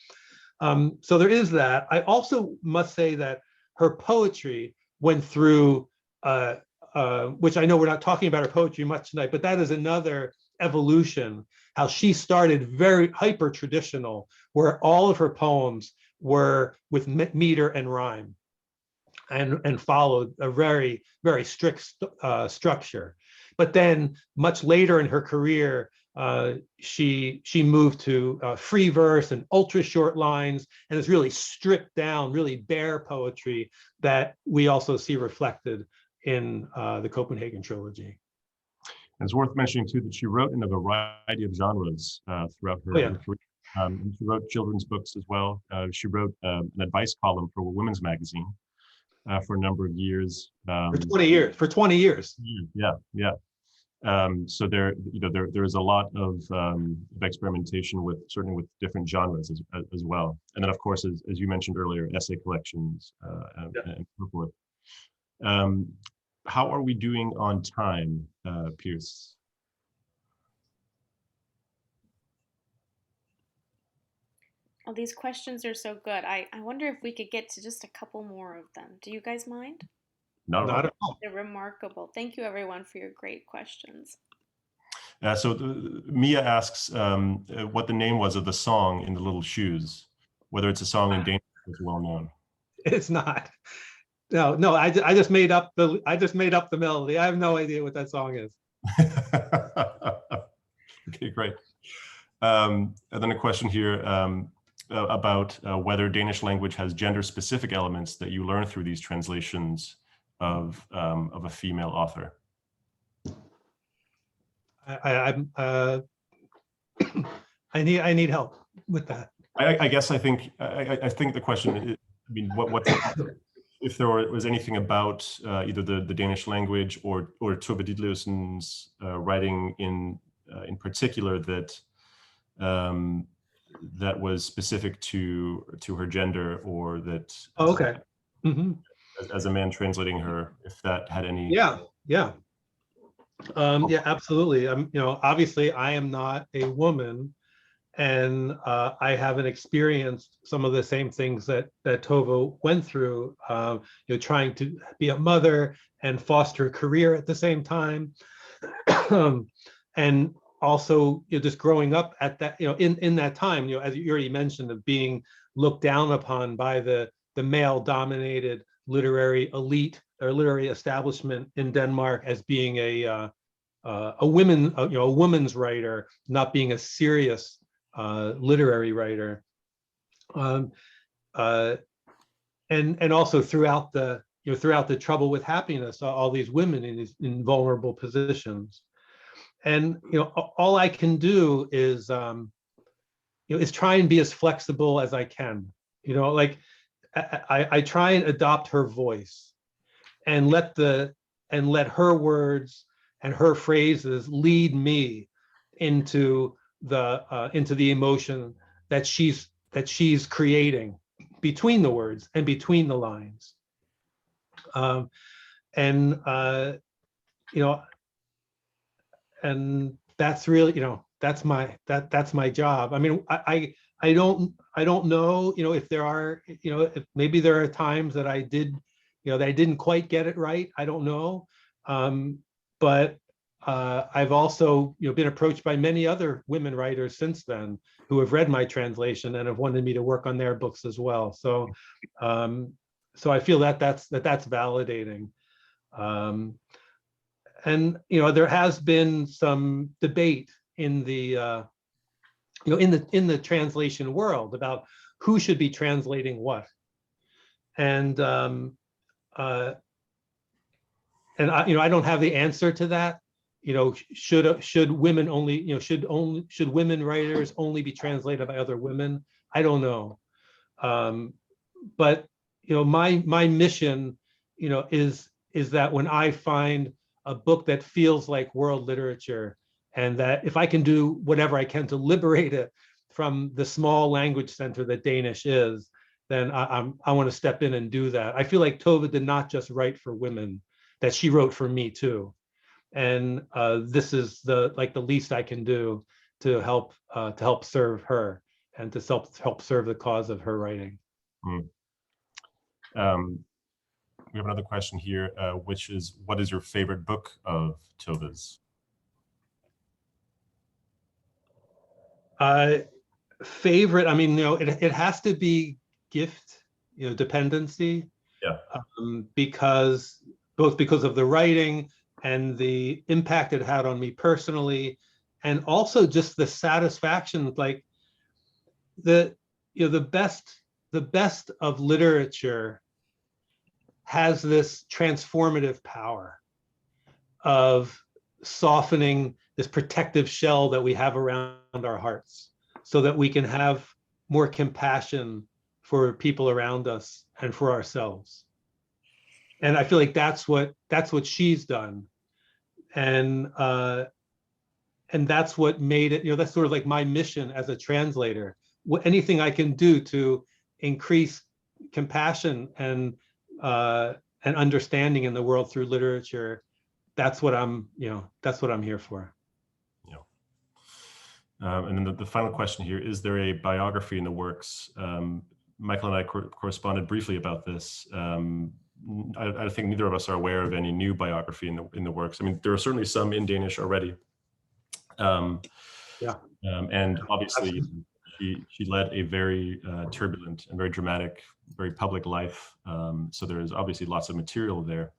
there is that. I also must say that her poetry went through, which I know we're not talking about her poetry much tonight, but that is another evolution. How she started very hyper traditional, where all of her poems were with meter and rhyme, and followed a very, very strict structure. But then much later in her career, she moved to free verse and ultra short lines, and it's really stripped down, really bare poetry that we also see reflected in the Copenhagen Trilogy. It's worth mentioning too that she wrote in a variety of genres throughout her career. She wrote children's books as well. She wrote an advice column for a women's magazine. for a number of years. For 20 years. For 20 years. Yeah. So there is a lot of experimentation with certainly with different genres as well, and then of course as you mentioned earlier, essay collections and so forth. How are we doing on time, Pierce? Oh, these questions are so good. I wonder if we could get to just a couple more of them. Do you guys mind? Not Not at all. They're remarkable. Thank you, everyone, for your great questions. Mia asks what the name was of the song in the Little Shoes, whether it's a song in Danish that's well known. It's not. No. I just made up the melody. I have no idea what that song is. Okay, great. And then a question here about whether Danish language has gender-specific elements that you learn through these translations of a female author. I need help with that. I guess I think the question is, I mean, what if there was anything about either the Danish language or Tove Ditlevsen's writing in particular that that was specific to her gender, or that Okay. Mm-hmm. as a man translating her, if that had any. Yeah, absolutely. Obviously I am not a woman, and I haven't experienced some of the same things that Tove went through, trying to be a mother and foster a career at the same time. And also, just growing up at that, in that time, as you already mentioned, of being looked down upon by the male-dominated literary elite or literary establishment in Denmark as being a woman's writer, not being a serious literary writer, and also throughout the trouble with happiness, all these women in vulnerable positions. And all I can do is try and be as flexible as I can. I try and adopt her voice, and let her words and her phrases lead me into the emotion that she's creating between the words and between the lines. And that's really, that's my job. I mean, I don't know, if there are, if maybe there are times that I didn't quite get it right. I don't know. But I've also, been approached by many other women writers since then who have read my translation and have wanted me to work on their books as well. So, so I feel that's validating. And there has been some debate in the in the translation world about who should be translating what, and I don't have the answer to that. Should women only, should women writers only be translated by other women? I don't know. But my mission is that when I find a book that feels like world literature, and that if I can do whatever I can to liberate it from the small language center that Danish is, then I want to step in and do that. I feel like Tove did not just write for women, that she wrote for me too. And this is the least I can do to help serve her and to help serve the cause of her writing. We have another question here, which is, what is your favorite book of Tove's? Favorite, I mean, it has to be Gift, Dependency. Yeah. Because of the writing and the impact it had on me personally, and also just the satisfaction, like the best of literature has this transformative power of softening this protective shell that we have around our hearts, so that we can have more compassion for people around us and for ourselves. And I feel like that's what she's done. And that's what made it, that's sort of like my mission as a translator. Anything I can do to increase compassion and understanding in the world through literature, that's what I'm here for. And then the final question here, is there a biography in the works? Michael and I corresponded briefly about this. I think neither of us are aware of any new biography in the works. I mean, there are certainly some in Danish already. And obviously she led a very turbulent and very dramatic, very public life. So there is obviously lots of material there,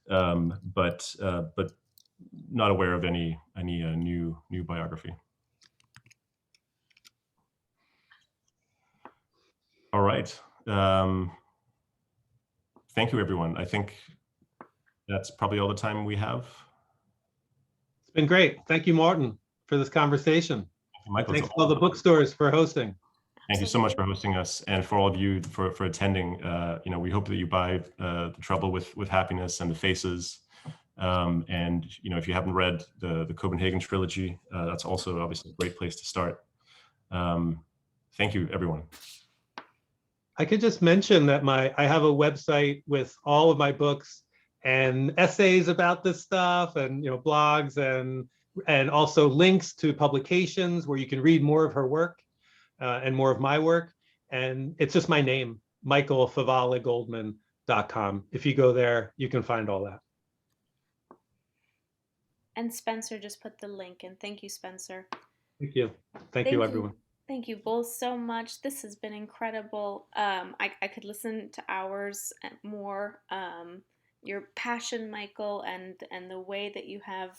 but not aware of any new biography. All right. Thank you, everyone. I think that's probably all the time we have. It's been great. Thank you, Morten, for this conversation. Michael, thanks to all the bookstores for hosting. Thank you so much for hosting us, and for all of you for attending. We hope that you buy The Trouble with Happiness and The Faces. And if you haven't read the Copenhagen Trilogy, that's also obviously a great place to start. Thank you, everyone. I could just mention that I have a website with all of my books and essays about this stuff, and blogs, and also links to publications where you can read more of her work and more of my work. And it's just my name, michaelfavalagoldman.com. If you go there, you can find all that. And Spencer just put the link in. Thank you, Spencer. Thank you. Thank you, everyone. Thank you both so much. This has been incredible. I could listen to hours more. Your passion, Michael, and the way that you have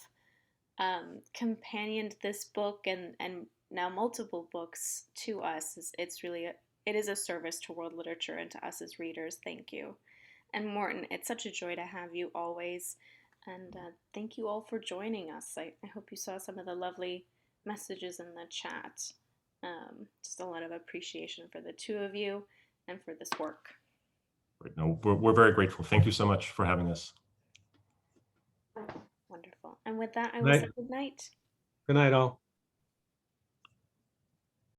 companioned this book and now multiple books to us, it is a service to world literature and to us as readers. Thank you. And Morten, it's such a joy to have you always. And thank you all for joining us. I hope you saw some of the lovely messages in the chat. Just a lot of appreciation for the two of you and for this work. Great. No, we're very grateful. Thank you so much for having us. Wonderful. And with that, I will say good night. Good night, all.